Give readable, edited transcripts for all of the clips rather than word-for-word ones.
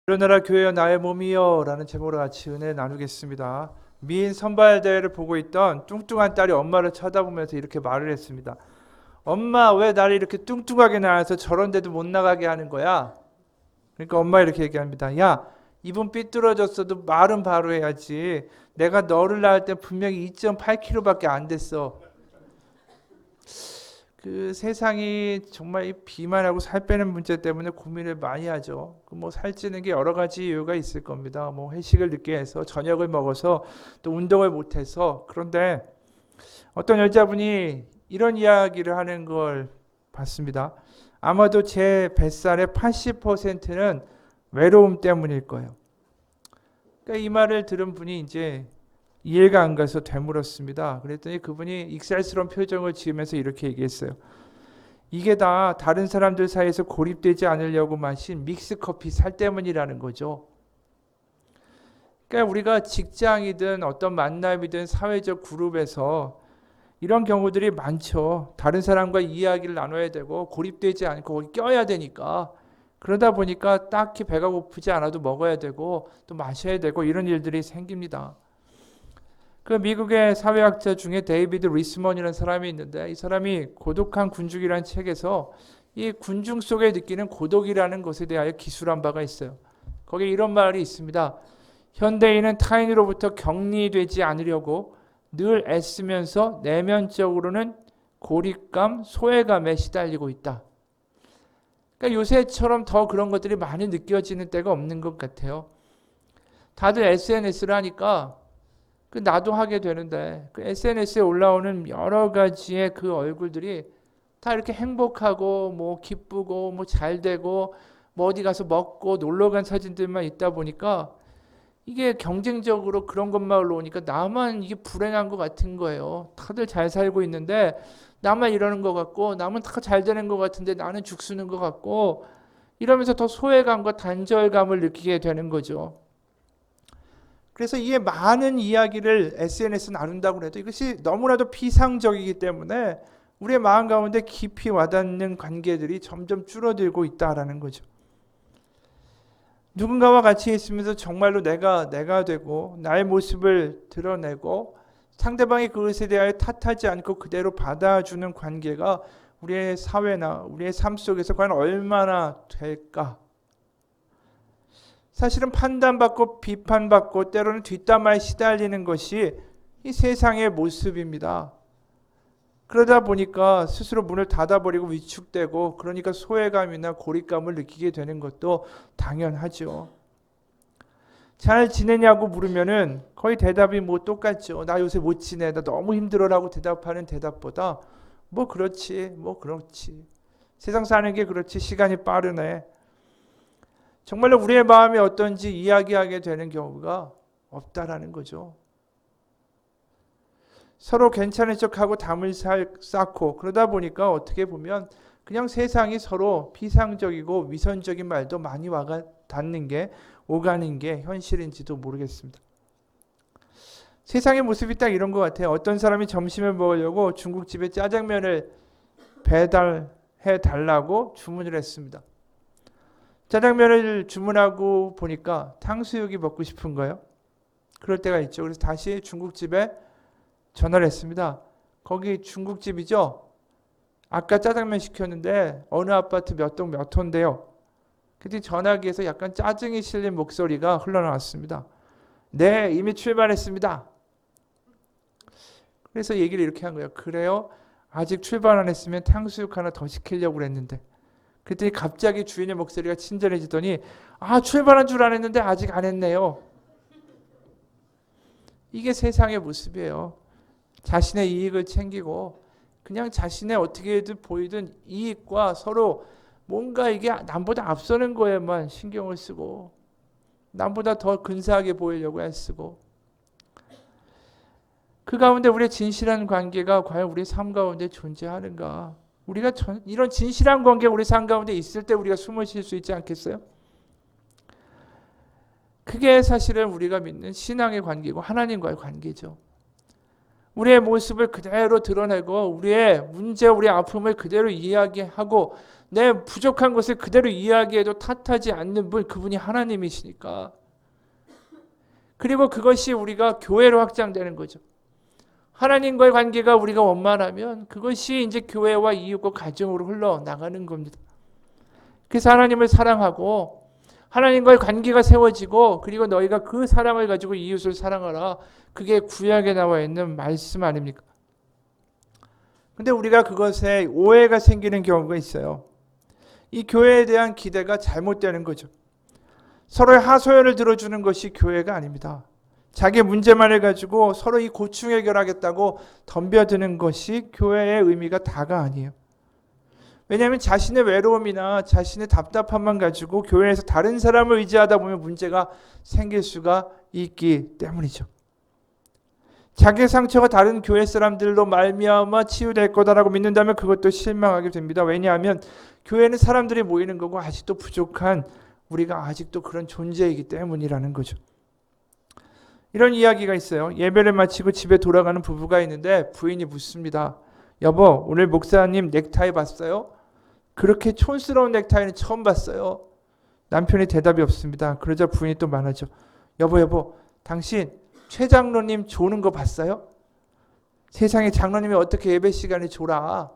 일어나라 교회여 나의 몸이여 라는 제목으로 같이 은혜 나누겠습니다. 미인 선발대회를 보고 있던 뚱뚱한 딸이 엄마를 쳐다보면서 이렇게 말을 했습니다. 엄마, 왜 나를 이렇게 뚱뚱하게 낳아서 저런 데도 못 나가게 하는 거야? 그러니까 엄마 이렇게 얘기합니다. 야, 입은 삐뚤어졌어도 말은 바로 해야지. 내가 너를 낳을 때 분명히 2.8kg밖에 안 됐어. 그 세상이 정말 이 비만하고 살 빼는 문제 때문에 고민을 많이 하죠. 뭐 살찌는 게 여러 가지 이유가 있을 겁니다. 뭐 회식을 늦게 해서 저녁을 먹어서 또 운동을 못 해서. 그런데 어떤 여자분이 이런 이야기를 하는 걸 봤습니다. 아마도 제 뱃살의 80%는 외로움 때문일 거예요. 그러니까 이 말을 들은 분이 이제 이해가 안 가서 되물었습니다. 그랬더니 그분이 익살스러운 표정을 지으면서 이렇게 얘기했어요. 이게 다 다른 사람들 사이에서 고립되지 않으려고 마신 믹스커피 살 때문이라는 거죠. 그러니까 우리가 직장이든 어떤 만남이든 사회적 그룹에서 이런 경우들이 많죠. 다른 사람과 이야기를 나눠야 되고 고립되지 않고 거기 껴야 되니까. 그러다 보니까 딱히 배가 고프지 않아도 먹어야 되고 또 마셔야 되고 이런 일들이 생깁니다. 그 미국의 사회학자 중에 데이비드 리스먼이라는 사람이 있는데 이 사람이 고독한 군중이라는 책에서 이 군중 속에 느끼는 고독이라는 것에 대하여 기술한 바가 있어요. 거기에 이런 말이 있습니다. 현대인은 타인으로부터 격리되지 않으려고 늘 애쓰면서 내면적으로는 고립감, 소외감에 시달리고 있다. 그러니까 요새처럼 더 그런 것들이 많이 느껴지는 때가 없는 것 같아요. 다들 SNS를 하니까 나도 하게 되는데 그 SNS에 올라오는 여러 가지의 그 얼굴들이 다 이렇게 행복하고 뭐 기쁘고 뭐 잘되고 뭐 어디 가서 먹고 놀러 간 사진들만 있다 보니까 이게 경쟁적으로 그런 것만 올라오니까 나만 이게 불행한 것 같은 거예요. 다들 잘 살고 있는데 나만 이러는 것 같고 남은 다 잘 되는 것 같은데 나는 죽쓰는 것 같고 이러면서 더 소외감과 단절감을 느끼게 되는 거죠. 그래서 이에 많은 이야기를 SNS 나눈다고 해도 이것이 너무나도 피상적이기 때문에 우리의 마음 가운데 깊이 와닿는 관계들이 점점 줄어들고 있다라는 거죠. 누군가와 같이 있으면서 정말로 내가 되고 나의 모습을 드러내고 상대방이 그것에 대하여 탓하지 않고 그대로 받아주는 관계가 우리의 사회나 우리의 삶 속에서 과연 얼마나 될까? 사실은 판단받고 비판받고 때로는 뒷담화에 시달리는 것이 이 세상의 모습입니다. 그러다 보니까 스스로 문을 닫아버리고 위축되고 그러니까 소외감이나 고립감을 느끼게 되는 것도 당연하죠. 잘 지내냐고 물으면은 거의 대답이 뭐 똑같죠. 나 요새 못 지내. 나 너무 힘들어라고 대답하는 대답보다 뭐 그렇지, 뭐 그렇지. 세상 사는 게 그렇지. 시간이 빠르네. 정말로 우리의 마음이 어떤지 이야기하게 되는 경우가 없다라는 거죠. 서로 괜찮은 척하고 담을 쌓고 그러다 보니까 어떻게 보면 그냥 세상이 서로 피상적이고 위선적인 말도 많이 와가 닿는 게 오가는 게 현실인지도 모르겠습니다. 세상의 모습이 딱 이런 것 같아요. 어떤 사람이 점심을 먹으려고 중국집에 짜장면을 배달해 달라고 주문을 했습니다. 짜장면을 주문하고 보니까 탕수육이 먹고 싶은 거예요. 그럴 때가 있죠. 그래서 다시 중국집에 전화를 했습니다. 거기 중국집이죠? 아까 짜장면 시켰는데 어느 아파트 몇 동 몇 호인데요. 그때 전화기에서 약간 짜증이 실린 목소리가 흘러나왔습니다. 네, 이미 출발했습니다. 그래서 얘기를 이렇게 한 거예요. 그래요? 아직 출발 안 했으면 탕수육 하나 더 시키려고 그랬는데. 그랬더니 갑자기 주인의 목소리가 친절해지더니 출발한 줄 알았는데 아직 안 했네요. 이게 세상의 모습이에요. 자신의 이익을 챙기고 그냥 자신의 어떻게든 보이든 이익과 서로 뭔가 이게 남보다 앞서는 거에만 신경을 쓰고 남보다 더 근사하게 보이려고 애쓰고 그 가운데 우리의 진실한 관계가 과연 우리 삶 가운데 존재하는가? 우리가 이런 진실한 관계가 우리 삶 가운데 있을 때 우리가 숨을 쉴 수 있지 않겠어요? 그게 사실은 우리가 믿는 신앙의 관계고 하나님과의 관계죠. 우리의 모습을 그대로 드러내고 우리의 문제와 우리의 아픔을 그대로 이야기하고 내 부족한 것을 그대로 이야기해도 탓하지 않는 분, 그분이 하나님이시니까. 그리고 그것이 우리가 교회로 확장되는 거죠. 하나님과의 관계가 우리가 원만하면 그것이 이제 교회와 이웃과 가정으로 흘러나가는 겁니다. 그래서 하나님을 사랑하고 하나님과의 관계가 세워지고 그리고 너희가 그 사랑을 가지고 이웃을 사랑하라. 그게 구약에 나와 있는 말씀 아닙니까? 근데 우리가 그것에 오해가 생기는 경우가 있어요. 이 교회에 대한 기대가 잘못되는 거죠. 서로의 하소연을 들어주는 것이 교회가 아닙니다. 자기 문제만을 가지고 서로 이 고충 해결하겠다고 덤벼드는 것이 교회의 의미가 다가 아니에요. 왜냐하면 자신의 외로움이나 자신의 답답함만 가지고 교회에서 다른 사람을 의지하다 보면 문제가 생길 수가 있기 때문이죠. 자기의 상처가 다른 교회 사람들로 말미암아 치유될 거다라고 믿는다면 그것도 실망하게 됩니다. 왜냐하면 교회는 사람들이 모이는 거고 아직도 부족한 우리가 아직도 그런 존재이기 때문이라는 거죠. 이런 이야기가 있어요. 예배를 마치고 집에 돌아가는 부부가 있는데 부인이 묻습니다. 여보, 오늘 목사님 넥타이 봤어요? 그렇게 촌스러운 넥타이는 처음 봤어요. 남편이 대답이 없습니다. 그러자 부인이 또 말하죠. 여보, 당신 최 장로님 조는 거 봤어요? 세상에 장로님이 어떻게 예배 시간에 졸아?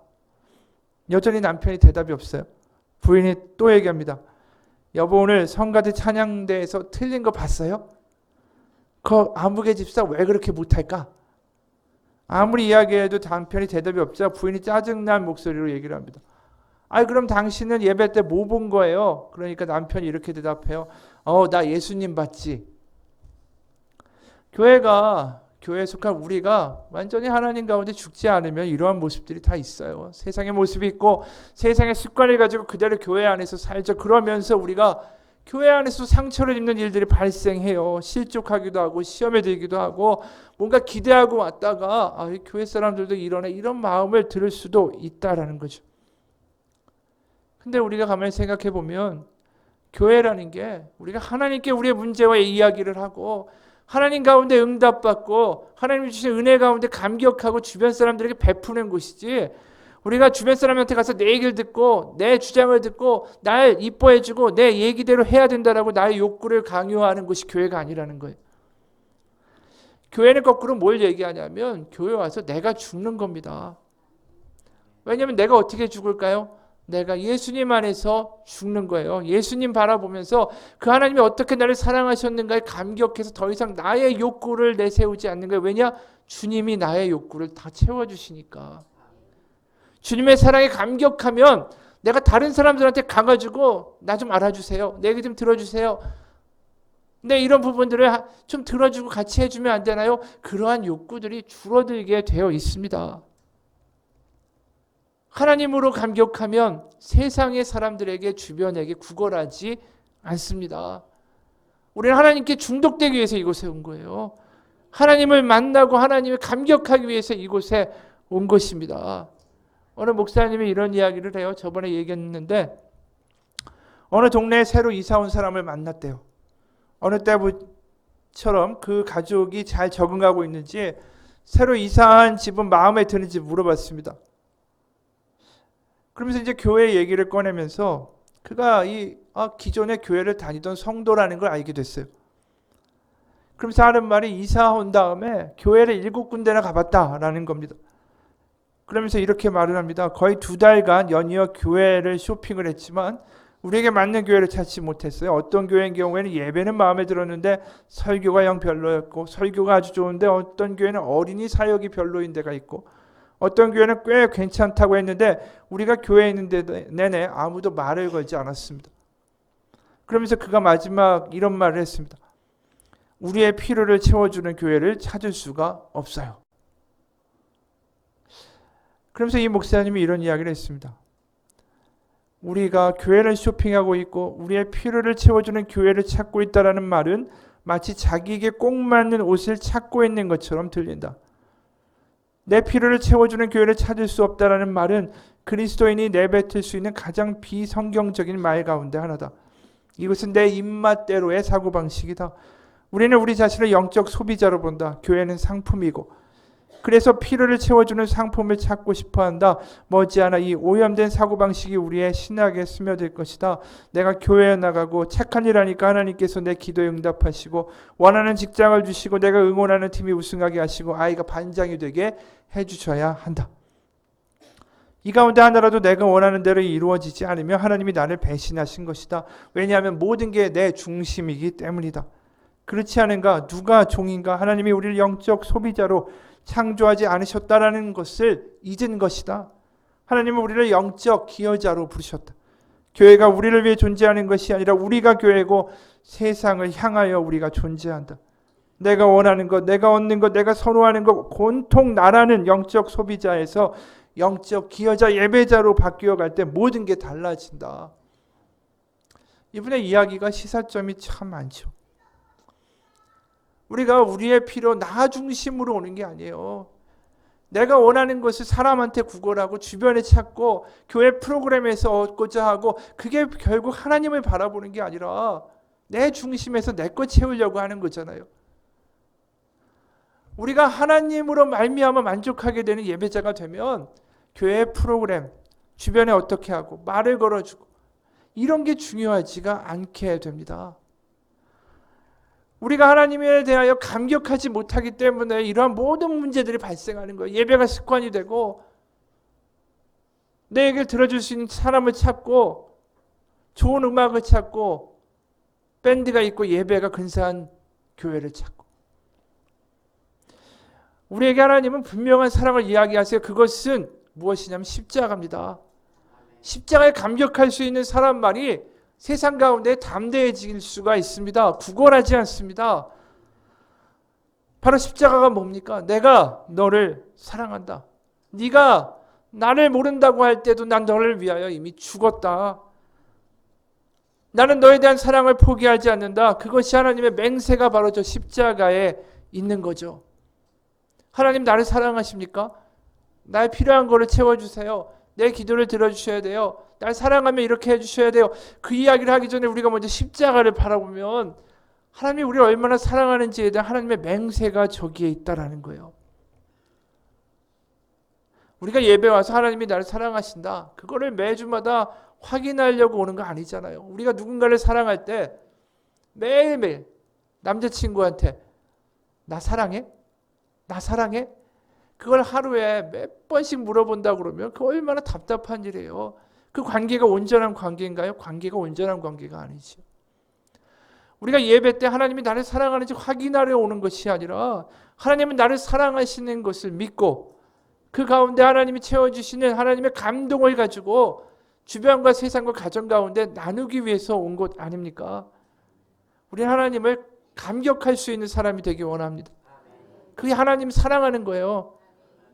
여전히 남편이 대답이 없어요. 부인이 또 얘기합니다. 여보, 오늘 성가대 찬양대에서 틀린 거 봤어요? 그 아무개 집사 왜 그렇게 못할까? 아무리 이야기해도 남편이 대답이 없자 부인이 짜증난 목소리로 얘기를 합니다. 그럼 당신은 예배 때 뭐 본 거예요? 그러니까 남편이 이렇게 대답해요. 나 예수님 봤지. 교회에 속한 우리가 완전히 하나님 가운데 죽지 않으면 이러한 모습들이 다 있어요. 세상의 모습이 있고 세상의 습관을 가지고 그대로 교회 안에서 살죠. 그러면서 우리가 교회 안에서 상처를 입는 일들이 발생해요. 실족하기도 하고 시험에 들기도 하고 뭔가 기대하고 왔다가 교회 사람들도 이런 마음을 들을 수도 있다라는 거죠. 근데 우리가 가만히 생각해 보면 교회라는 게 우리가 하나님께 우리의 문제와 이야기를 하고 하나님 가운데 응답받고 하나님이 주신 은혜 가운데 감격하고 주변 사람들에게 베푸는 곳이지, 우리가 주변 사람한테 가서 내 얘기를 듣고 내 주장을 듣고 날 이뻐해주고 내 얘기대로 해야 된다라고 나의 욕구를 강요하는 것이 교회가 아니라는 거예요. 교회는 거꾸로 뭘 얘기하냐면 교회 와서 내가 죽는 겁니다. 왜냐하면 내가 어떻게 죽을까요? 내가 예수님 안에서 죽는 거예요. 예수님 바라보면서 그 하나님이 어떻게 나를 사랑하셨는가에 감격해서 더 이상 나의 욕구를 내세우지 않는 거예요. 왜냐? 주님이 나의 욕구를 다 채워주시니까. 주님의 사랑에 감격하면 내가 다른 사람들한테 가가지고 나 좀 알아주세요. 내 얘기 좀 들어주세요. 근데 이런 부분들을 좀 들어주고 같이 해주면 안 되나요? 그러한 욕구들이 줄어들게 되어 있습니다. 하나님으로 감격하면 세상의 사람들에게 주변에게 구걸하지 않습니다. 우리는 하나님께 중독되기 위해서 이곳에 온 거예요. 하나님을 만나고 하나님을 감격하기 위해서 이곳에 온 것입니다. 어느 목사님이 이런 이야기를 해요. 저번에 얘기했는데 어느 동네에 새로 이사 온 사람을 만났대요. 어느 때처럼 그 가족이 잘 적응하고 있는지 새로 이사한 집은 마음에 드는지 물어봤습니다. 그러면서 이제 교회 얘기를 꺼내면서 그가 기존에 교회를 다니던 성도라는 걸 알게 됐어요. 그러면서 하는 말이 이사 온 다음에 교회를 7군데나 가봤다라는 겁니다. 그러면서 이렇게 말을 합니다. 거의 2달간 연이어 교회를 쇼핑을 했지만 우리에게 맞는 교회를 찾지 못했어요. 어떤 교회인 경우에는 예배는 마음에 들었는데 설교가 영 별로였고, 설교가 아주 좋은데 어떤 교회는 어린이 사역이 별로인 데가 있고, 어떤 교회는 꽤 괜찮다고 했는데 우리가 교회에 있는 데 내내 아무도 말을 걸지 않았습니다. 그러면서 그가 마지막 이런 말을 했습니다. 우리의 필요를 채워주는 교회를 찾을 수가 없어요. 그러면서 이 목사님이 이런 이야기를 했습니다. 우리가 교회를 쇼핑하고 있고 우리의 필요를 채워주는 교회를 찾고 있다는 말은 마치 자기에게 꼭 맞는 옷을 찾고 있는 것처럼 들린다. 내 필요를 채워주는 교회를 찾을 수 없다는 말은 그리스도인이 내뱉을 수 있는 가장 비성경적인 말 가운데 하나다. 이것은 내 입맛대로의 사고방식이다. 우리는 우리 자신을 영적 소비자로 본다. 교회는 상품이고 그래서 필요를 채워주는 상품을 찾고 싶어한다. 머지않아 이 오염된 사고방식이 우리의 신학에 스며들 것이다. 내가 교회에 나가고 착한 일 하니까 하나님께서 내 기도에 응답하시고 원하는 직장을 주시고 내가 응원하는 팀이 우승하게 하시고 아이가 반장이 되게 해주셔야 한다. 이 가운데 하나라도 내가 원하는 대로 이루어지지 않으면 하나님이 나를 배신하신 것이다. 왜냐하면 모든 게 내 중심이기 때문이다. 그렇지 않은가? 누가 종인가? 하나님이 우리를 영적 소비자로 창조하지 않으셨다라는 것을 잊은 것이다. 하나님은 우리를 영적 기여자로 부르셨다. 교회가 우리를 위해 존재하는 것이 아니라 우리가 교회고 세상을 향하여 우리가 존재한다. 내가 원하는 것, 내가 얻는 것, 내가 선호하는 것, 온통 나라는 영적 소비자에서 영적 기여자, 예배자로 바뀌어 갈 때 모든 게 달라진다. 이분의 이야기가 시사점이 참 많죠. 우리가 우리의 필요 나 중심으로 오는 게 아니에요. 내가 원하는 것을 사람한테 구걸하고 주변에 찾고 교회 프로그램에서 얻고자 하고 그게 결국 하나님을 바라보는 게 아니라 내 중심에서 내 것 채우려고 하는 거잖아요. 우리가 하나님으로 말미암아 만족하게 되는 예배자가 되면 교회 프로그램, 주변에 어떻게 하고 말을 걸어주고 이런 게 중요하지가 않게 됩니다. 우리가 하나님에 대하여 감격하지 못하기 때문에 이러한 모든 문제들이 발생하는 거예요. 예배가 습관이 되고 내 얘기를 들어줄 수 있는 사람을 찾고 좋은 음악을 찾고 밴드가 있고 예배가 근사한 교회를 찾고 우리에게 하나님은 분명한 사랑을 이야기하세요. 그것은 무엇이냐면 십자가입니다. 십자가에 감격할 수 있는 사람만이 세상 가운데 담대해질 수가 있습니다. 구걸하지 않습니다. 바로 십자가가 뭡니까? 내가 너를 사랑한다. 네가 나를 모른다고 할 때도 난 너를 위하여 이미 죽었다. 나는 너에 대한 사랑을 포기하지 않는다. 그것이 하나님의 맹세가 바로 저 십자가에 있는 거죠. 하나님 나를 사랑하십니까? 날 필요한 거를 채워주세요. 내 기도를 들어주셔야 돼요. 날 사랑하면 이렇게 해주셔야 돼요. 그 이야기를 하기 전에 우리가 먼저 십자가를 바라보면 하나님이 우리를 얼마나 사랑하는지에 대한 하나님의 맹세가 저기에 있다라는 거예요. 우리가 예배 와서 하나님이 나를 사랑하신다. 그거를 매주마다 확인하려고 오는 거 아니잖아요. 우리가 누군가를 사랑할 때 매일매일 남자친구한테 나 사랑해? 나 사랑해? 그걸 하루에 몇 번씩 물어본다 그러면 그 얼마나 답답한 일이에요. 그 관계가 온전한 관계인가요? 관계가 온전한 관계가 아니죠. 우리가 예배 때 하나님이 나를 사랑하는지 확인하려 오는 것이 아니라 하나님은 나를 사랑하시는 것을 믿고 그 가운데 하나님이 채워주시는 하나님의 감동을 가지고 주변과 세상과 가정 가운데 나누기 위해서 온 것 아닙니까? 우리 하나님을 감격할 수 있는 사람이 되기 원합니다. 그게 하나님 사랑하는 거예요.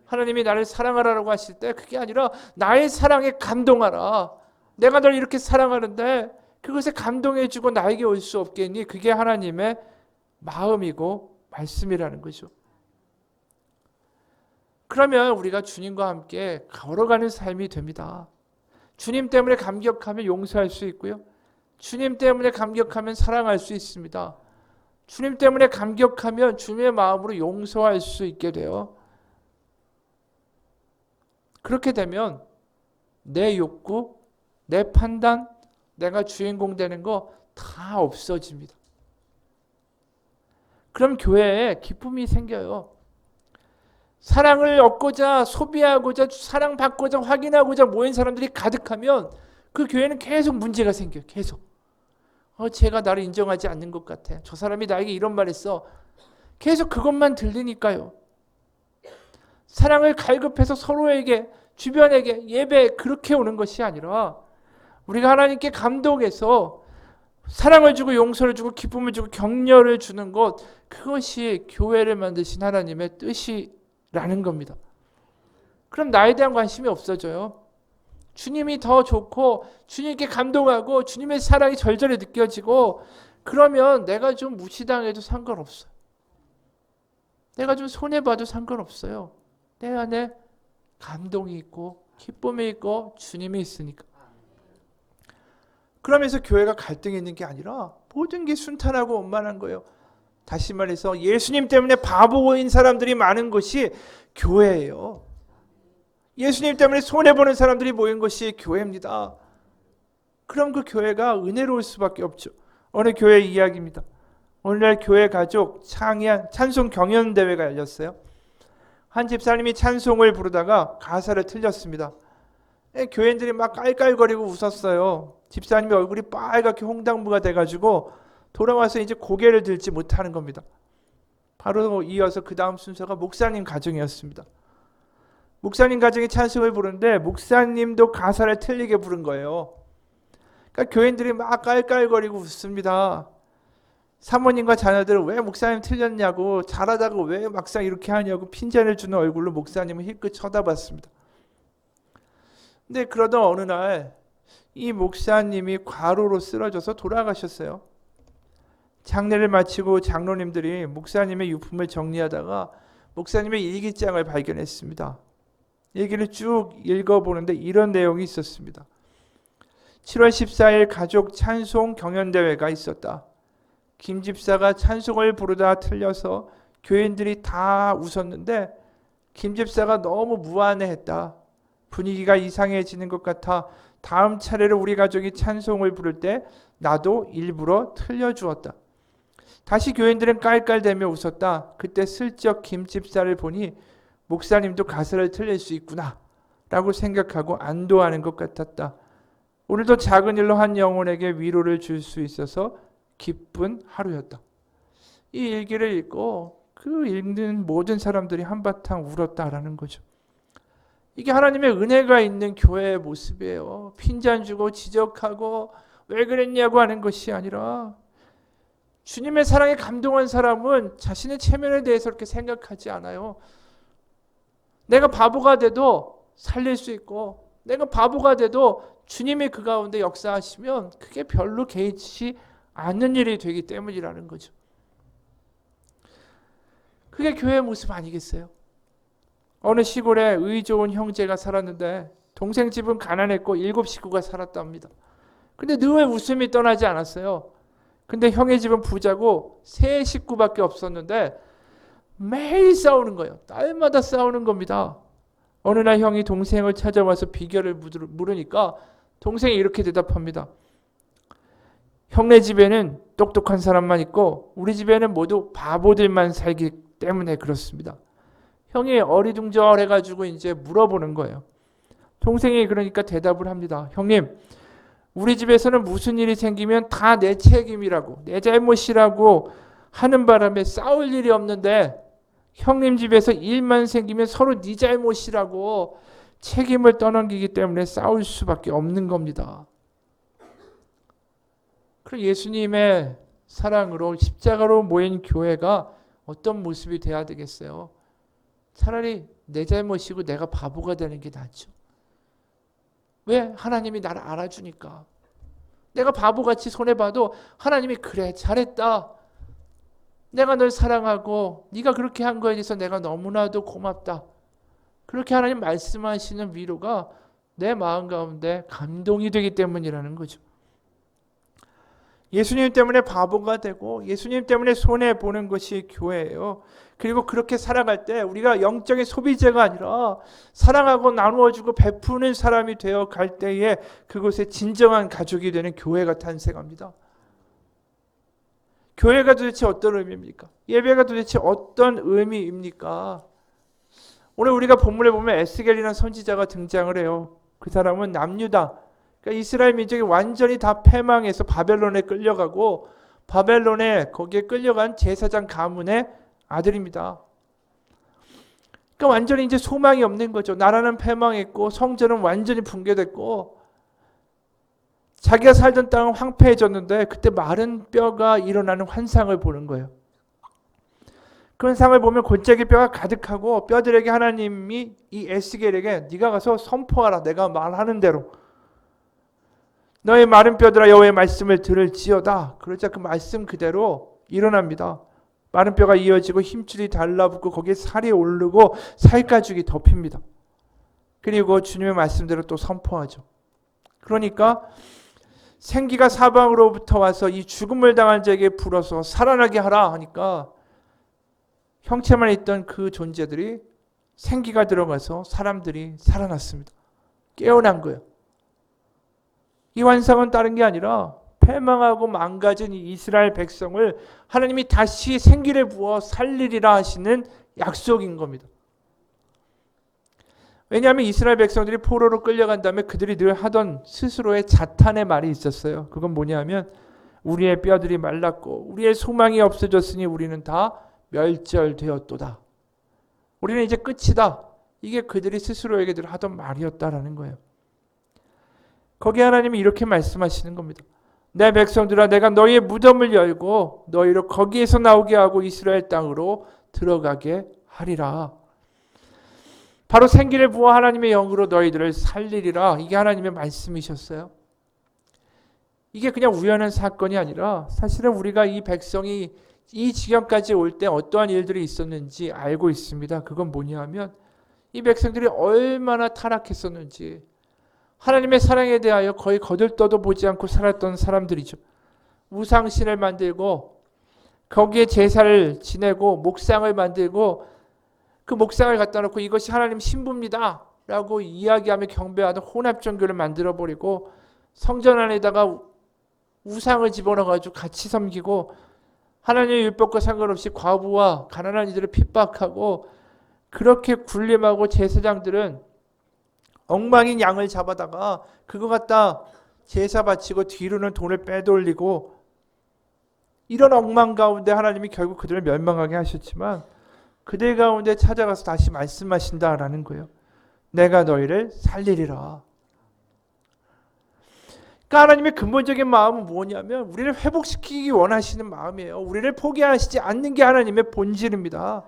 하나님이 나를 사랑하라고 하실 때 그게 아니라 나의 사랑에 감동하라. 내가 널 이렇게 사랑하는데 그것에 감동해주고 나에게 올 수 없겠니? 그게 하나님의 마음이고 말씀이라는 거죠. 그러면 우리가 주님과 함께 걸어가는 삶이 됩니다. 주님 때문에 감격하면 용서할 수 있고요. 주님 때문에 감격하면 사랑할 수 있습니다. 주님 때문에 감격하면 주님의 마음으로 용서할 수 있게 돼요. 그렇게 되면 내 욕구, 내 판단, 내가 주인공 되는 거 다 없어집니다. 그럼 교회에 기쁨이 생겨요. 사랑을 얻고자 소비하고자 사랑받고자 확인하고자 모인 사람들이 가득하면 그 교회는 계속 문제가 생겨요. 계속. 제가 나를 인정하지 않는 것 같아. 저 사람이 나에게 이런 말 했어. 계속 그것만 들리니까요. 사랑을 갈급해서 서로에게 주변에게 예배 그렇게 오는 것이 아니라 우리가 하나님께 감동해서 사랑을 주고 용서를 주고 기쁨을 주고 격려를 주는 것 그것이 교회를 만드신 하나님의 뜻이라는 겁니다. 그럼 나에 대한 관심이 없어져요. 주님이 더 좋고 주님께 감동하고 주님의 사랑이 절절히 느껴지고 그러면 내가 좀 무시당해도 상관없어요. 내가 좀 손해봐도 상관없어요. 내 안에 감동이 있고 기쁨이 있고 주님이 있으니까. 그러면서 교회가 갈등이 있는 게 아니라 모든 게 순탄하고 원만한 거예요. 다시 말해서 예수님 때문에 바보인 사람들이 많은 것이 교회예요. 예수님 때문에 손해보는 사람들이 모인 것이 교회입니다. 그럼 그 교회가 은혜로울 수밖에 없죠. 어느 교회 이야기입니다. 오늘날 교회 가족 찬송 경연대회가 열렸어요. 한 집사님이 찬송을 부르다가 가사를 틀렸습니다. 교인들이 막 깔깔거리고 웃었어요. 집사님이 얼굴이 빨갛게 홍당무가 돼가지고 돌아와서 이제 고개를 들지 못하는 겁니다. 바로 이어서 그 다음 순서가 목사님 가정이었습니다. 목사님 가정이 찬송을 부르는데 목사님도 가사를 틀리게 부른 거예요. 그러니까 교인들이 막 깔깔거리고 웃습니다. 사모님과 자녀들은 왜 목사님 틀렸냐고, 잘하다가 왜 막상 이렇게 하냐고 핀잔을 주는 얼굴로 목사님을 힐끗 쳐다봤습니다. 근데 그러던 어느 날 이 목사님이 과로로 쓰러져서 돌아가셨어요. 장례를 마치고 장로님들이 목사님의 유품을 정리하다가 목사님의 일기장을 발견했습니다. 일기를 쭉 읽어보는데 이런 내용이 있었습니다. 7월 14일 가족 찬송 경연대회가 있었다. 김 집사가 찬송을 부르다 틀려서 교인들이 다 웃었는데 김 집사가 너무 무안해했다. 분위기가 이상해지는 것 같아 다음 차례로 우리 가족이 찬송을 부를 때 나도 일부러 틀려주었다. 다시 교인들은 깔깔대며 웃었다. 그때 슬쩍 김 집사를 보니 목사님도 가사를 틀릴 수 있구나 라고 생각하고 안도하는 것 같았다. 오늘도 작은 일로 한 영혼에게 위로를 줄 수 있어서 기쁜 하루였다. 이 일기를 읽고 그 읽는 모든 사람들이 한바탕 울었다라는 거죠. 이게 하나님의 은혜가 있는 교회의 모습이에요. 핀잔 주고 지적하고 왜 그랬냐고 하는 것이 아니라 주님의 사랑에 감동한 사람은 자신의 체면에 대해서 그렇게 생각하지 않아요. 내가 바보가 돼도 살릴 수 있고 내가 바보가 돼도 주님이 그 가운데 역사하시면 그게 별로 개의치 않는 일이 되기 때문이라는 거죠. 그게 교회의 모습 아니겠어요? 어느 시골에 의 좋은 형제가 살았는데 동생 집은 가난했고 7 식구가 살았답니다. 근데 늘 웃음이 떠나지 않았어요. 근데 형의 집은 부자고 3 식구밖에 없었는데 매일 싸우는 거예요. 날마다 싸우는 겁니다. 어느 날 형이 동생을 찾아와서 비결을 물으니까 동생이 이렇게 대답합니다. 형네 집에는 똑똑한 사람만 있고 우리 집에는 모두 바보들만 살기 때문에 그렇습니다. 형이 어리둥절해가지고 이제 물어보는 거예요. 동생이 그러니까 대답을 합니다. 형님, 우리 집에서는 무슨 일이 생기면 다 내 책임이라고, 내 잘못이라고 하는 바람에 싸울 일이 없는데 형님 집에서 일만 생기면 서로 네 잘못이라고 책임을 떠넘기기 때문에 싸울 수밖에 없는 겁니다. 그럼 예수님의 사랑으로 십자가로 모인 교회가 어떤 모습이 돼야 되겠어요? 차라리 내 잘못이고 내가 바보가 되는 게 낫죠. 왜? 하나님이 나를 알아주니까. 내가 바보같이 손해봐도 하나님이 그래 잘했다. 내가 널 사랑하고 네가 그렇게 한 거에 대해서 내가 너무나도 고맙다. 그렇게 하나님 말씀하시는 위로가 내 마음 가운데 감동이 되기 때문이라는 거죠. 예수님 때문에 바보가 되고 예수님 때문에 손해보는 것이 교회예요. 그리고 그렇게 살아갈 때 우리가 영적인 소비재가 아니라 사랑하고 나누어주고 베푸는 사람이 되어 갈 때에 그곳에 진정한 가족이 되는 교회가 탄생합니다. 교회가 도대체 어떤 의미입니까? 예배가 도대체 어떤 의미입니까? 오늘 우리가 본문에 보면 에스겔이라는 선지자가 등장을 해요. 그 사람은 남유다, 그러니까 이스라엘 민족이 완전히 다 패망해서 바벨론에 끌려가고 바벨론에 거기에 끌려간 제사장 가문의 아들입니다. 그러니까 완전히 이제 소망이 없는 거죠. 나라는 패망했고 성전은 완전히 붕괴됐고 자기가 살던 땅은 황폐해졌는데 그때 마른 뼈가 일어나는 환상을 보는 거예요. 그런 상을 보면 골짜기 뼈가 가득하고 뼈들에게 하나님이 이 에스겔에게 네가 가서 선포하라. 내가 말하는 대로. 너의 마른 뼈들아 여호와의 말씀을 들을지어다. 그러자 그 말씀 그대로 일어납니다. 마른 뼈가 이어지고 힘줄이 달라붙고 거기에 살이 오르고 살가죽이 덮입니다. 그리고 주님의 말씀대로 또 선포하죠. 그러니까 생기가 사방으로부터 와서 이 죽음을 당한 자에게 불어서 살아나게 하라 하니까 형체만 있던 그 존재들이 생기가 들어가서 사람들이 살아났습니다. 깨어난 거예요. 이 환상은 다른 게 아니라 패망하고 망가진 이 이스라엘 백성을 하나님이 다시 생기를 부어 살리리라 하시는 약속인 겁니다. 왜냐하면 이스라엘 백성들이 포로로 끌려간 다음에 그들이 늘 하던 스스로의 자탄의 말이 있었어요. 그건 뭐냐면 우리의 뼈들이 말랐고 우리의 소망이 없어졌으니 우리는 다 멸절되었도다. 우리는 이제 끝이다. 이게 그들이 스스로에게 늘 하던 말이었다라는 거예요. 거기에 하나님이 이렇게 말씀하시는 겁니다. 내 백성들아, 내가 너희의 무덤을 열고 너희를 거기에서 나오게 하고 이스라엘 땅으로 들어가게 하리라. 바로 생기를 부어 하나님의 영으로 너희들을 살리리라. 이게 하나님의 말씀이셨어요. 이게 그냥 우연한 사건이 아니라 사실은 우리가 이 백성이 이 지경까지 올 때 어떠한 일들이 있었는지 알고 있습니다. 그건 뭐냐 하면 이 백성들이 얼마나 타락했었는지, 하나님의 사랑에 대하여 거의 거들떠도 보지 않고 살았던 사람들이죠. 우상신을 만들고 거기에 제사를 지내고 목상을 만들고 그 목상을 갖다 놓고 이것이 하나님 신부입니다 라고 이야기하며 경배하는 혼합종교를 만들어버리고 성전 안에다가 우상을 집어넣어가지고 같이 섬기고 하나님의 율법과 상관없이 과부와 가난한 이들을 핍박하고 그렇게 군림하고 제사장들은 엉망인 양을 잡아다가 그거 갖다 제사 바치고 뒤로는 돈을 빼돌리고 이런 엉망 가운데 하나님이 결국 그들을 멸망하게 하셨지만 그들 가운데 찾아가서 다시 말씀하신다라는 거예요. 내가 너희를 살리리라. 그러니까 하나님의 근본적인 마음은 뭐냐면 우리를 회복시키기 원하시는 마음이에요. 우리를 포기하시지 않는 게 하나님의 본질입니다.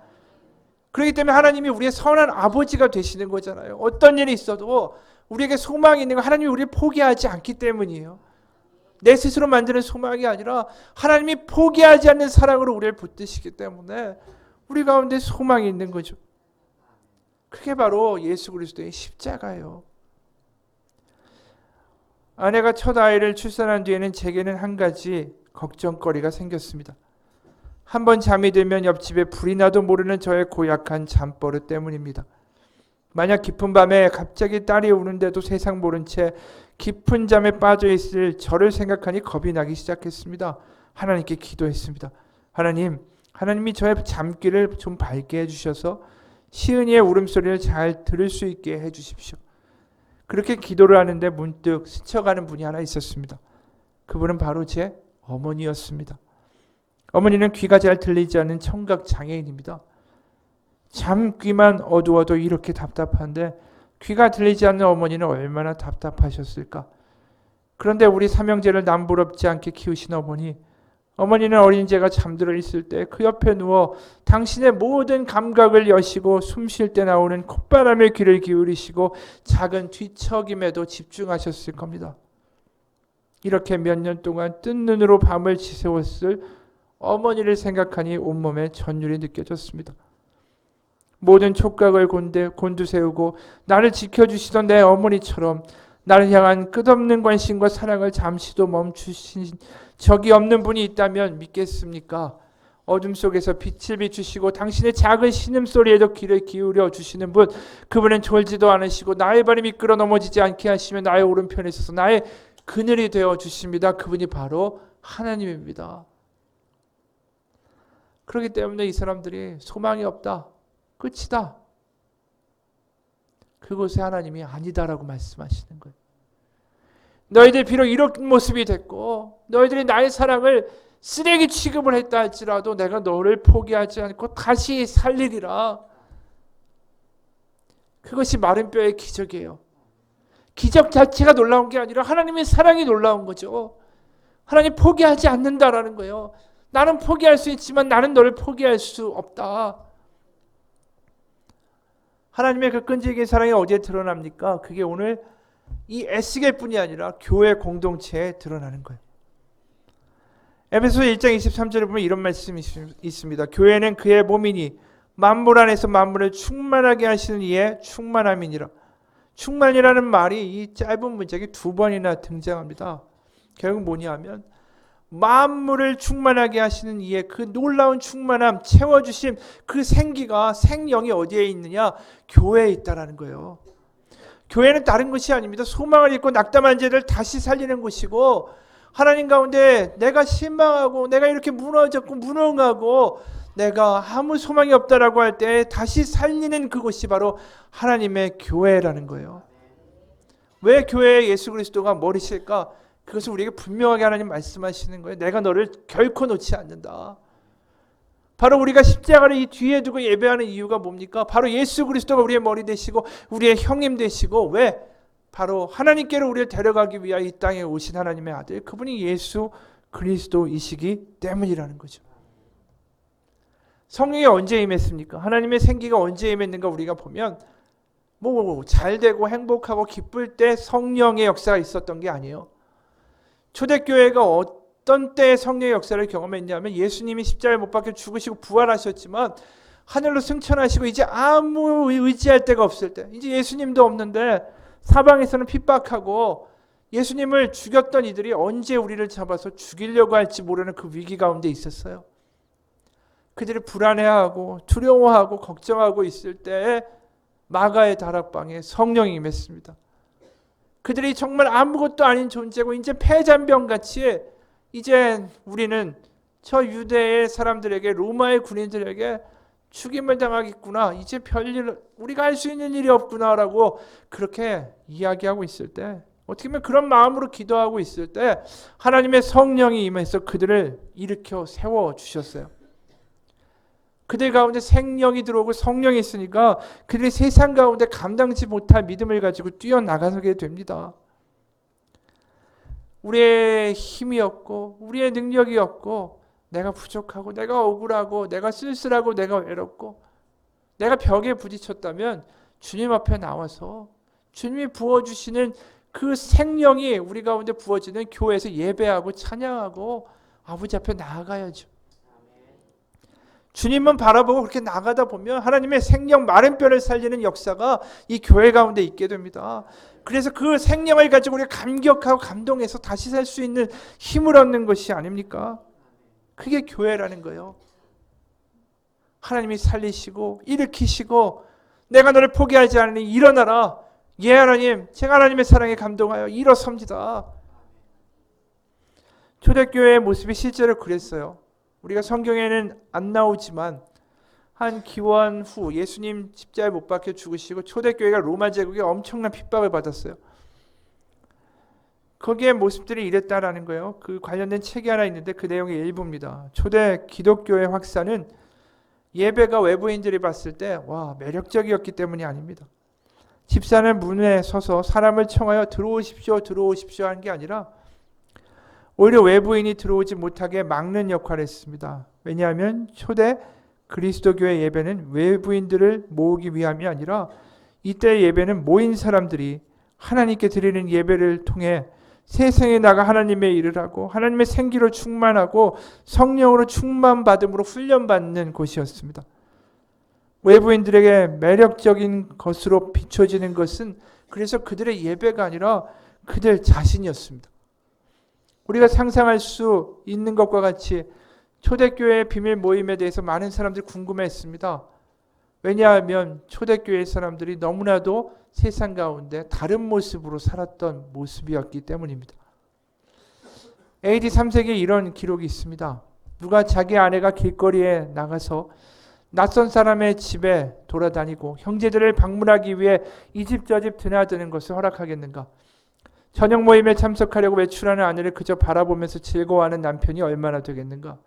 그렇기 때문에 하나님이 우리의 선한 아버지가 되시는 거잖아요. 어떤 일이 있어도 우리에게 소망이 있는 건 하나님이 우리를 포기하지 않기 때문이에요. 내 스스로 만드는 소망이 아니라 하나님이 포기하지 않는 사랑으로 우리를 붙드시기 때문에 우리 가운데 소망이 있는 거죠. 그게 바로 예수 그리스도의 십자가예요. 아내가 첫 아이를 출산한 뒤에는 제게는 한 가지 걱정거리가 생겼습니다. 한번 잠이 들면 옆집에 불이 나도 모르는 저의 고약한 잠버릇 때문입니다. 만약 깊은 밤에 갑자기 딸이 우는데도 세상 모른 채 깊은 잠에 빠져 있을 저를 생각하니 겁이 나기 시작했습니다. 하나님께 기도했습니다. 하나님이 저의 잠귀를 좀 밝게 해주셔서 시은이의 울음소리를 잘 들을 수 있게 해주십시오. 그렇게 기도를 하는데 문득 스쳐가는 분이 하나 있었습니다. 그분은 바로 제 어머니였습니다. 어머니는 귀가 잘 들리지 않는 청각 장애인입니다. 잠귀만 어두워도 이렇게 답답한데 귀가 들리지 않는 어머니는 얼마나 답답하셨을까. 그런데 우리 삼형제를 남부럽지 않게 키우신 어머니는 어린 제가 잠들어 있을 때 그 옆에 누워 당신의 모든 감각을 여시고 숨 쉴 때 나오는 콧바람에 귀를 기울이시고 작은 뒤척임에도 집중하셨을 겁니다. 이렇게 몇 년 동안 뜬 눈으로 밤을 지새웠을 어머니를 생각하니 온몸에 전율이 느껴졌습니다. 모든 촉각을 곤두세우고 나를 지켜주시던 내 어머니처럼 나를 향한 끝없는 관심과 사랑을 잠시도 멈추신 적이 없는 분이 있다면 믿겠습니까? 어둠 속에서 빛을 비추시고 당신의 작은 신음소리에도 귀를 기울여 주시는 분, 그분은 졸지도 않으시고 나의 발이 미끄러 넘어지지 않게 하시며 나의 오른편에 있어서 나의 그늘이 되어 주십니다. 그분이 바로 하나님입니다. 그렇기 때문에 이 사람들이 소망이 없다, 끝이다, 그곳에 하나님이 아니다라고 말씀하시는 거예요. 너희들 비록 이런 모습이 됐고 너희들이 나의 사랑을 쓰레기 취급을 했다 할지라도 내가 너를 포기하지 않고 다시 살리리라. 그것이 마른 뼈의 기적이에요. 기적 자체가 놀라운 게 아니라 하나님의 사랑이 놀라운 거죠. 하나님 포기하지 않는다라는 거예요. 나는 포기할 수 있지만 나는 너를 포기할 수 없다. 하나님의 그 끈질긴 사랑이 어디에 드러납니까? 그게 오늘 이 에스겔뿐이 아니라 교회 공동체에 드러나는 거예요. 에베소서 1장 23절에 보면 이런 말씀이 있습니다. 교회는 그의 몸이니 만물 안에서 만물을 충만하게 하시는 이의 충만함이니라. 충만이라는 말이 이 짧은 문장이 2번이나 등장합니다. 결국 뭐냐 하면 만물을 충만하게 하시는 이의 그 놀라운 충만함, 채워주심, 그 생기가, 생명이 어디에 있느냐? 교회에 있다라는 거예요. 교회는 다른 것이 아닙니다. 소망을 잃고 낙담한 자를 다시 살리는 곳이고, 하나님 가운데 내가 실망하고 내가 이렇게 무너졌고 무능하고 내가 아무 소망이 없다라고 할 때 다시 살리는 그곳이 바로 하나님의 교회라는 거예요. 왜 교회에 예수 그리스도가 머리실까? 그것을 우리에게 분명하게 하나님 말씀하시는 거예요. 내가 너를 결코 놓지 않는다. 바로 우리가 십자가를 이 뒤에 두고 예배하는 이유가 뭡니까? 바로 예수 그리스도가 우리의 머리 되시고 우리의 형님 되시고, 왜? 바로 하나님께로 우리를 데려가기 위하여 이 땅에 오신 하나님의 아들, 그분이 예수 그리스도이시기 때문이라는 거죠. 성령이 언제 임했습니까? 하나님의 생기가 언제 임했는가 우리가 보면 잘 되고 행복하고 기쁠 때 성령의 역사가 있었던 게 아니에요. 초대교회가 어떤 때에 성령의 역사를 경험했냐면 예수님이 십자가에 못 박혀 죽으시고 부활하셨지만 하늘로 승천하시고 이제 아무 의지할 데가 없을 때, 이제 예수님도 없는데 사방에서는 핍박하고 예수님을 죽였던 이들이 언제 우리를 잡아서 죽이려고 할지 모르는 그 위기 가운데 있었어요. 그들이 불안해하고 두려워하고 걱정하고 있을 때에 마가의 다락방에 성령이 임했습니다. 그들이 정말 아무것도 아닌 존재고 이제 패잔병같이 이제 우리는 저 유대의 사람들에게, 로마의 군인들에게 죽임을 당하겠구나, 이제 별일 우리가 할 수 있는 일이 없구나라고 그렇게 이야기하고 있을 때, 어떻게 보면 그런 마음으로 기도하고 있을 때 하나님의 성령이 임해서 그들을 일으켜 세워주셨어요. 그들 가운데 생명이 들어오고 성령이 있으니까 그들이 세상 가운데 감당치 못할 믿음을 가지고 뛰어나가게 됩니다. 우리의 힘이 없고 우리의 능력이 없고 내가 부족하고 내가 억울하고 내가 쓸쓸하고 내가 외롭고 내가 벽에 부딪혔다면 주님 앞에 나와서 주님이 부어주시는 그 생명이 우리 가운데 부어지는 교회에서 예배하고 찬양하고 아버지 앞에 나아가야죠. 주님만 바라보고 그렇게 나가다 보면 하나님의 생명, 마른 뼈를 살리는 역사가 이 교회 가운데 있게 됩니다. 그래서 그 생명을 가지고 우리가 감격하고 감동해서 다시 살 수 있는 힘을 얻는 것이 아닙니까? 그게 교회라는 거예요. 하나님이 살리시고 일으키시고 내가 너를 포기하지 않으니 일어나라. 예 하나님, 제가 하나님의 사랑에 감동하여 일어섭니다. 초대교회의 모습이 실제로 그랬어요. 우리가 성경에는 안 나오지만 한 기원 후 예수님 십자가에 못 박혀 죽으시고 초대교회가 로마 제국에 엄청난 핍박을 받았어요. 거기에 모습들이 이랬다라는 거예요. 그 관련된 책이 하나 있는데 그 내용의 일부입니다. 초대 기독교의 확산은 예배가 외부인들이 봤을 때 와, 매력적이었기 때문이 아닙니다. 집사는 문에 서서 사람을 청하여 들어오십시오, 들어오십시오 한 게 아니라 오히려 외부인이 들어오지 못하게 막는 역할을 했습니다. 왜냐하면 초대 그리스도교의 예배는 외부인들을 모으기 위함이 아니라 이때의 예배는 모인 사람들이 하나님께 드리는 예배를 통해 세상에 나가 하나님의 일을 하고 하나님의 생기로 충만하고 성령으로 충만받음으로 훈련받는 곳이었습니다. 외부인들에게 매력적인 것으로 비춰지는 것은 그래서 그들의 예배가 아니라 그들 자신이었습니다. 우리가 상상할 수 있는 것과 같이 초대교회의 비밀 모임에 대해서 많은 사람들이 궁금해했습니다. 왜냐하면 초대교회 사람들이 너무나도 세상 가운데 다른 모습으로 살았던 모습이었기 때문입니다. AD 3세기에 이런 기록이 있습니다. 누가 자기 아내가 길거리에 나가서 낯선 사람의 집에 돌아다니고 형제들을 방문하기 위해 이 집 저 집 드나드는 것을 허락하겠는가? 저녁 모임에 참석하려고 외출하는 아내를 그저 바라보면서 즐거워하는 남편이 얼마나 되겠는가?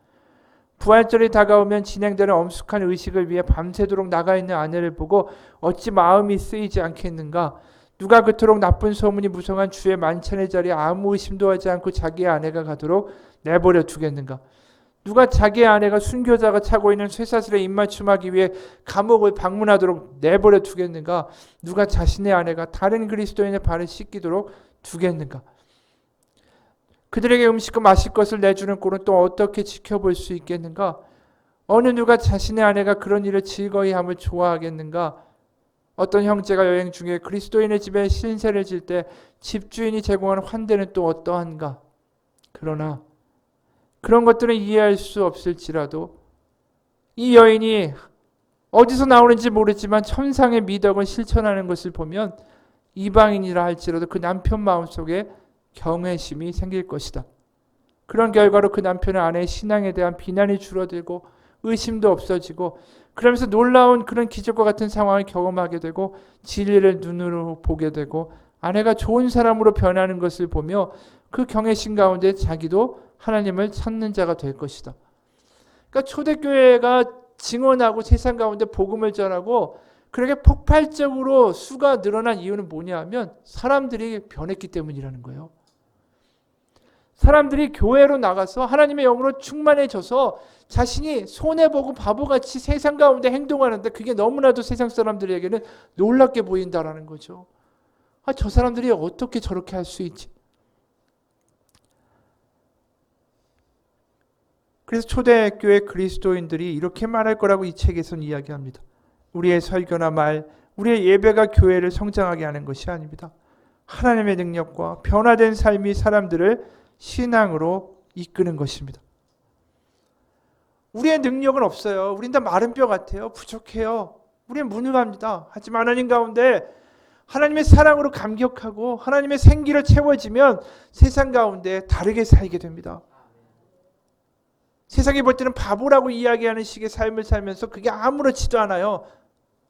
부활절이 다가오면 진행되는 엄숙한 의식을 위해 밤새도록 나가 있는 아내를 보고 어찌 마음이 쓰이지 않겠는가? 누가 그토록 나쁜 소문이 무성한 주의 만찬의 자리에 아무 의심도 하지 않고 자기의 아내가 가도록 내버려 두겠는가? 누가 자기의 아내가 순교자가 차고 있는 쇠사슬에 입맞춤하기 위해 감옥을 방문하도록 내버려 두겠는가? 누가 자신의 아내가 다른 그리스도인의 발을 씻기도록 두겠는가? 그들에게 음식과 마실 것을 내주는 꼴은 또 어떻게 지켜볼 수 있겠는가? 어느 누가 자신의 아내가 그런 일을 즐거이 함을 좋아하겠는가? 어떤 형제가 여행 중에 그리스도인의 집에 신세를 질 때 집주인이 제공하는 환대는 또 어떠한가? 그러나 그런 것들은 이해할 수 없을지라도 이 여인이 어디서 나오는지 모르지만 천상의 미덕을 실천하는 것을 보면 이방인이라 할지라도 그 남편 마음속에 경외심이 생길 것이다. 그런 결과로 그 남편의 아내의 신앙에 대한 비난이 줄어들고 의심도 없어지고, 그러면서 놀라운 그런 기적과 같은 상황을 경험하게 되고 진리를 눈으로 보게 되고 아내가 좋은 사람으로 변하는 것을 보며 그 경외심 가운데 자기도 하나님을 찾는 자가 될 것이다. 그러니까 초대교회가 증언하고 세상 가운데 복음을 전하고 그렇게 폭발적으로 수가 늘어난 이유는 뭐냐 하면 사람들이 변했기 때문이라는 거예요. 사람들이 교회로 나가서 하나님의 영으로 충만해져서 자신이 손해보고 바보같이 세상 가운데 행동하는데 그게 너무나도 세상 사람들에게는 놀랍게 보인다라는 거죠. 저 사람들이 어떻게 저렇게 할 수 있지? 그래서 초대교회 그리스도인들이 이렇게 말할 거라고 이 책에서는 이야기합니다. 우리의 설교나 말, 우리의 예배가 교회를 성장하게 하는 것이 아닙니다. 하나님의 능력과 변화된 삶이 사람들을 신앙으로 이끄는 것입니다. 우리의 능력은 없어요. 우린 다 마른 뼈 같아요. 부족해요. 우리는 무능합니다. 하지만 하나님 가운데 하나님의 사랑으로 감격하고 하나님의 생기를 채워지면 세상 가운데 다르게 살게 됩니다. 세상이 볼 때는 바보라고 이야기하는 식의 삶을 살면서 그게 아무렇지도 않아요.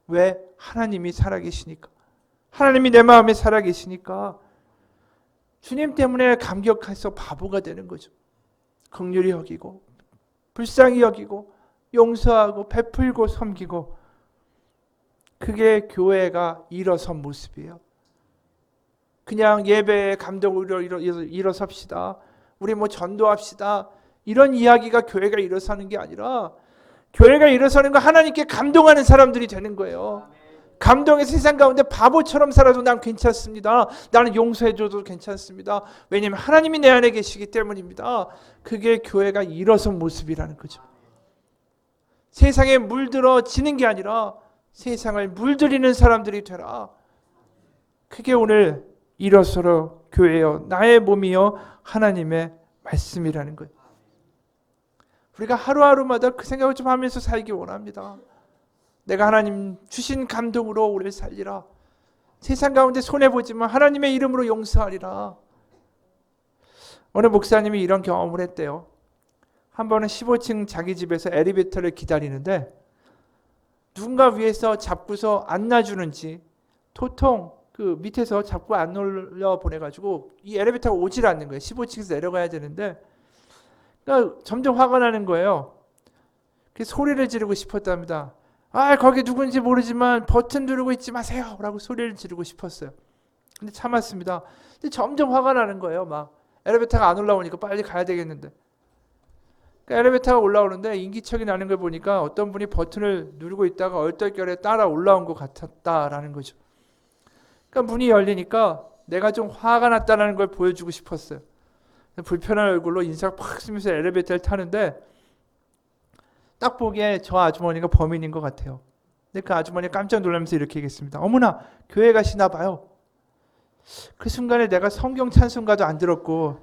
왜? 하나님이 살아계시니까. 하나님이 내 마음에 살아계시니까 주님 때문에 감격해서 바보가 되는 거죠. 긍휼히 여기고 불쌍히 여기고 용서하고 베풀고 섬기고, 그게 교회가 일어선 모습이에요. 그냥 예배에 감동으로 일어섭시다. 우리 전도합시다. 이런 이야기가 교회가 일어서는 게 아니라 교회가 일어서는 건 하나님께 감동하는 사람들이 되는 거예요. 감동의 세상 가운데 바보처럼 살아도 난 괜찮습니다. 나는 용서해줘도 괜찮습니다. 왜냐하면 하나님이 내 안에 계시기 때문입니다. 그게 교회가 일어선 모습이라는 거죠. 세상에 물들어지는 게 아니라 세상을 물들이는 사람들이 되라. 그게 오늘 일어서러 교회여 나의 몸이여 하나님의 말씀이라는 거예요. 우리가 하루하루마다 그 생각을 좀 하면서 살기 원합니다. 내가 하나님 주신 감동으로 오늘 살리라. 세상 가운데 손해보지만 하나님의 이름으로 용서하리라. 어느 목사님이 이런 경험을 했대요. 한 번은 15층 자기 집에서 엘리베이터를 기다리는데 누군가 위에서 잡고서 안 놔주는지 도통 그 밑에서 잡고 안 올려 보내가지고 이 엘리베이터가 오질 않는 거예요. 15층에서 내려가야 되는데, 그러니까 점점 화가 나는 거예요. 그래서 소리를 지르고 싶었답니다. 거기 누군지 모르지만 버튼 누르고 있지 마세요 라고 소리를 지르고 싶었어요. 근데 참았습니다. 근데 점점 화가 나는 거예요. 막 엘리베이터가 안 올라오니까 빨리 가야 되겠는데. 그러니까 엘리베이터가 올라오는데 인기척이 나는 걸 보니까 어떤 분이 버튼을 누르고 있다가 얼떨결에 따라 올라온 것 같았다라는 거죠. 그러니까 문이 열리니까 내가 좀 화가 났다는 걸 보여주고 싶었어요. 불편한 얼굴로 인사를 팍 쓰면서 엘리베이터를 타는데 딱 보기에 저 아주머니가 범인인 것 같아요. 근데 그 아주머니가 깜짝 놀라면서 이렇게 얘기했습니다. 어머나, 교회 가시나 봐요. 그 순간에 내가 성경 찬송가도 안 들었고,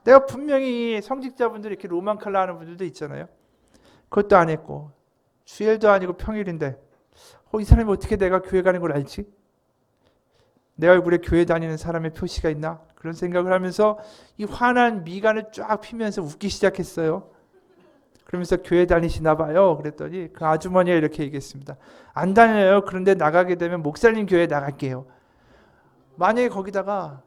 내가 분명히 성직자분들이 이렇게 로만칼라 하는 분들도 있잖아요. 그것도 안 했고, 주일도 아니고 평일인데 이 사람이 어떻게 내가 교회 가는 걸 알지? 내 얼굴에 교회 다니는 사람의 표시가 있나? 그런 생각을 하면서 이 화난 미간을 쫙 피면서 웃기 시작했어요. 그러면서 교회 다니시나 봐요. 그랬더니 그 아주머니가 이렇게 얘기했습니다. 안 다녀요. 그런데 나가게 되면 목사님 교회 나갈게요. 만약에 거기다가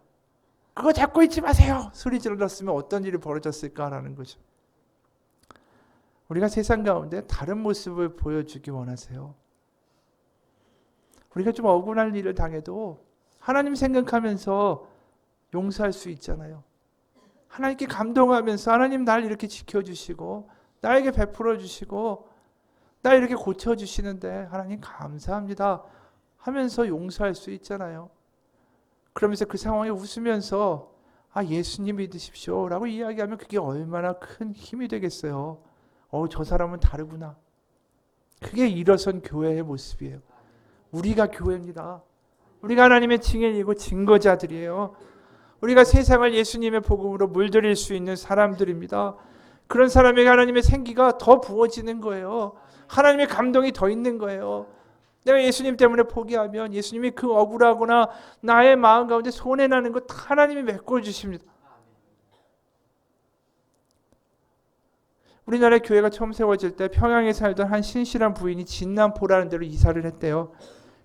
그거 잡고 있지 마세요 소리 질렀으면 어떤 일이 벌어졌을까라는 거죠. 우리가 세상 가운데 다른 모습을 보여주기 원하세요. 우리가 좀 억울한 일을 당해도 하나님 생각하면서 용서할 수 있잖아요. 하나님께 감동하면서 하나님 날 이렇게 지켜주시고 나에게 베풀어 주시고 나 이렇게 고쳐주시는데 하나님 감사합니다 하면서 용서할 수 있잖아요. 그러면서 그 상황에 웃으면서 예수님 믿으십시오 라고 이야기하면 그게 얼마나 큰 힘이 되겠어요. 저 사람은 다르구나. 그게 일어선 교회의 모습이에요. 우리가 교회입니다. 우리가 하나님의 증인이고 증거자들이에요. 우리가 세상을 예수님의 복음으로 물들일 수 있는 사람들입니다. 그런 사람에게 하나님의 생기가 더 부어지는 거예요. 하나님의 감동이 더 있는 거예요. 내가 예수님 때문에 포기하면 예수님이 그 억울하거나 나의 마음 가운데 손해나는 것 하나님이 메꿔주십니다. 우리나라의 교회가 처음 세워질 때 평양에 살던 한 신실한 부인이 진남포라는 데로 이사를 했대요.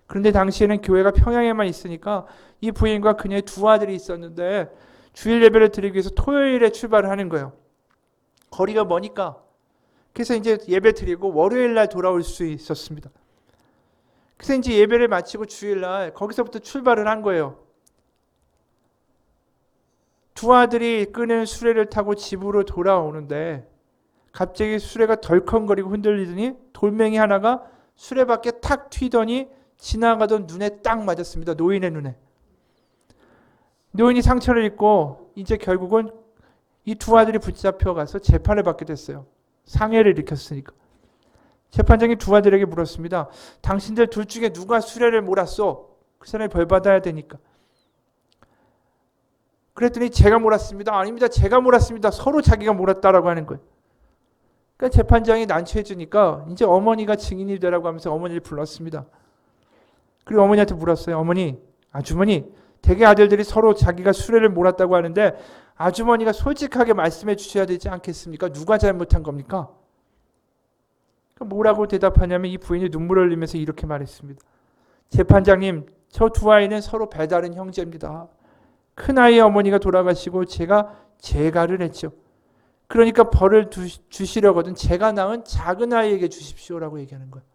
그런데 당시에는 교회가 평양에만 있으니까 이 부인과 그녀의 두 아들이 있었는데 주일 예배를 드리기 위해서 토요일에 출발을 하는 거예요. 거리가 머니까. 그래서 이제 예배 드리고 월요일 날 돌아올 수 있었습니다. 그래서 이제 예배를 마치고 주일 날 거기서부터 출발을 한 거예요. 두 아들이 끄는 수레를 타고 집으로 돌아오는데 갑자기 수레가 덜컹거리고 흔들리더니 돌멩이 하나가 수레 밖에 탁 튀더니 지나가던 눈에 딱 맞았습니다. 노인의 눈에. 노인이 상처를 입고 이제 결국은 이 두 아들이 붙잡혀 가서 재판을 받게 됐어요. 상해를 일으켰으니까. 재판장이 두 아들에게 물었습니다. 당신들 둘 중에 누가 수레를 몰았어? 그 사람이 벌 받아야 되니까. 그랬더니 제가 몰았습니다. 아닙니다. 제가 몰았습니다. 서로 자기가 몰았다라고 하는 거예요. 그러니까 재판장이 난처해 주니까 이제 어머니가 증인이 되라고 하면서 어머니를 불렀습니다. 그리고 어머니한테 물었어요. 어머니, 아주머니, 대개 아들들이 서로 자기가 수레를 몰았다고 하는데 아주머니가 솔직하게 말씀해 주셔야 되지 않겠습니까? 누가 잘못한 겁니까? 뭐라고 대답하냐면 이 부인이 눈물을 흘리면서 이렇게 말했습니다. 재판장님, 저 두 아이는 서로 배다른 형제입니다. 큰아이의 어머니가 돌아가시고 제가 재가를 했죠. 그러니까 벌을 주시려거든 제가 낳은 작은 아이에게 주십시오라고 얘기하는 거예요.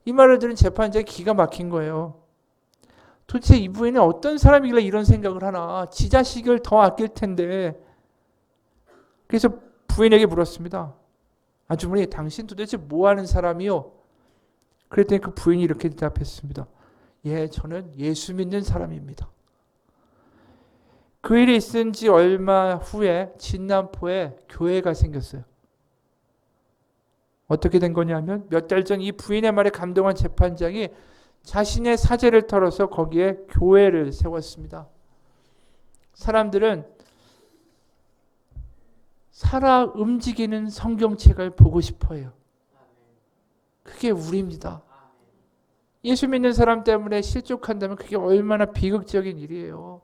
이 말을 들은 재판장이 기가 막힌 거예요. 도대체 이 부인은 어떤 사람이길래 이런 생각을 하나. 지 자식을 더 아낄 텐데. 그래서 부인에게 물었습니다. 아주머니, 당신 도대체 뭐 하는 사람이요? 그랬더니 그 부인이 이렇게 대답했습니다. 예, 저는 예수 믿는 사람입니다. 그 일이 있은 지 얼마 후에 진남포에 교회가 생겼어요. 어떻게 된 거냐면 몇 달 전 이 부인의 말에 감동한 재판장이 자신의 사제를 털어서 거기에 교회를 세웠습니다. 사람들은 살아 움직이는 성경책을 보고 싶어요. 그게 우리입니다. 예수 믿는 사람 때문에 실족한다면 그게 얼마나 비극적인 일이에요.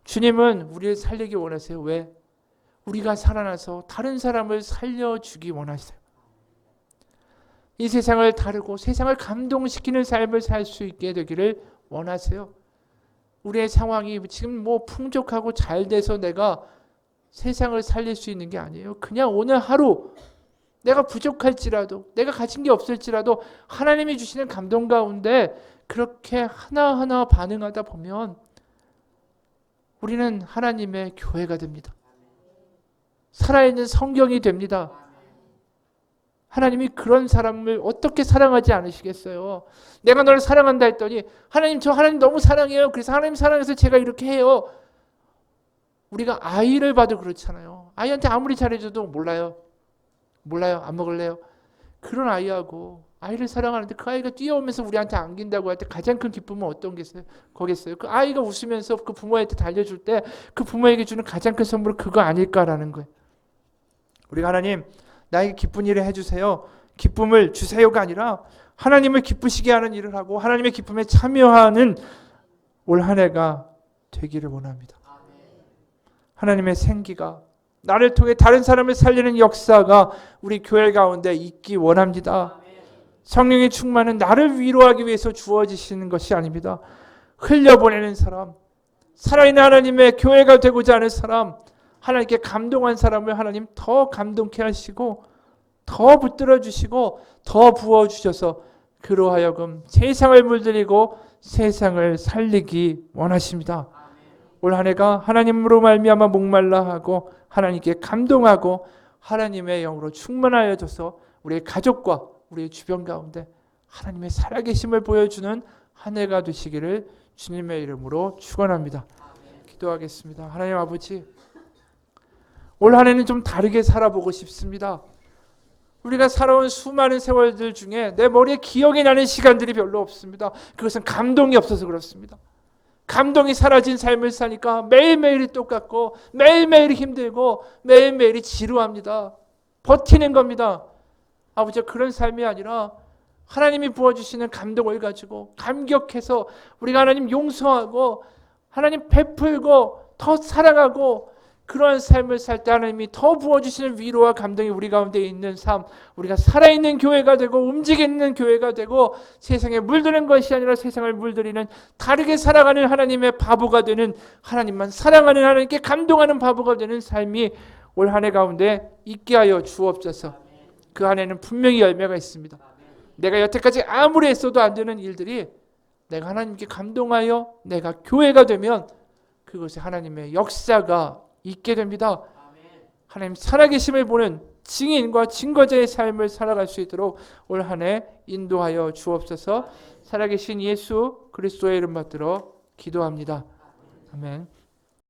주님은 우리를 살리기 원하세요. 왜? 우리가 살아나서 다른 사람을 살려주기 원하세요. 이 세상을 다루고 세상을 감동시키는 삶을 살 수 있게 되기를 원하세요. 우리의 상황이 지금 뭐 풍족하고 잘 돼서 내가 세상을 살릴 수 있는 게 아니에요. 그냥 오늘 하루 내가 부족할지라도 내가 가진 게 없을지라도 하나님이 주시는 감동 가운데 그렇게 하나하나 반응하다 보면 우리는 하나님의 교회가 됩니다. 살아있는 성경이 됩니다. 하나님이 그런 사람을 어떻게 사랑하지 않으시겠어요? 내가 너를 사랑한다 했더니 하나님, 저 하나님 너무 사랑해요. 그래서 하나님 사랑해서 제가 이렇게 해요. 우리가 아이를 봐도 그렇잖아요. 아이한테 아무리 잘해줘도 몰라요. 안 먹을래요. 그런 아이하고 아이를 사랑하는데 그 아이가 뛰어오면서 우리한테 안긴다고 할 때 가장 큰 기쁨은 어떤 거겠어요? 그 아이가 웃으면서 그 부모한테 달려줄 때 그 부모에게 주는 가장 큰 선물은 그거 아닐까라는 거예요. 우리가 하나님, 나에게 기쁜 일을 해주세요. 기쁨을 주세요가 아니라 하나님을 기쁘시게 하는 일을 하고 하나님의 기쁨에 참여하는 올 한 해가 되기를 원합니다. 하나님의 생기가 나를 통해 다른 사람을 살리는 역사가 우리 교회 가운데 있기 원합니다. 성령의 충만은 나를 위로하기 위해서 주어지시는 것이 아닙니다. 흘려보내는 사람, 살아있는 하나님의 교회가 되고자 하는 사람, 하나님께 감동한 사람을 하나님 더 감동케 하시고 더 붙들어 주시고 더 부어주셔서 그로 하여금 세상을 물들이고 세상을 살리기 원하십니다. 올 한 해가 하나님으로 말미암아 목말라 하고 하나님께 감동하고 하나님의 영으로 충만하여져서 우리의 가족과 우리의 주변 가운데 하나님의 살아계심을 보여주는 한 해가 되시기를 주님의 이름으로 축원합니다. 기도하겠습니다. 하나님 아버지, 올 한 해는 좀 다르게 살아보고 싶습니다. 우리가 살아온 수많은 세월들 중에 내 머리에 기억이 나는 시간들이 별로 없습니다. 그것은 감동이 없어서 그렇습니다. 감동이 사라진 삶을 사니까 매일매일이 똑같고 매일매일이 힘들고 매일매일이 지루합니다. 버티는 겁니다. 아버지, 그런 삶이 아니라 하나님이 부어주시는 감동을 가지고 감격해서 우리가 하나님 용서하고 하나님 베풀고 더 사랑하고 그러한 삶을 살 때 하나님이 더 부어주시는 위로와 감동이 우리 가운데 있는 삶, 우리가 살아있는 교회가 되고 움직이는 교회가 되고 세상에 물드는 것이 아니라 세상을 물들이는 다르게 살아가는 하나님의 바보가 되는, 하나님만 사랑하는, 하나님께 감동하는 바보가 되는 삶이 올 한 해 가운데 있게 하여 주옵소서. 그 안에는 분명히 열매가 있습니다. 내가 여태까지 아무리 애써도 안 되는 일들이 내가 하나님께 감동하여 내가 교회가 되면 그것이 하나님의 역사가 있게 됩니다. 하나님 살아계심을 보는 증인과 증거자의 삶을 살아갈 수 있도록 올 한 해 인도하여 주옵소서. 살아계신 예수 그리스도의 이름 받들어 기도합니다. 아멘.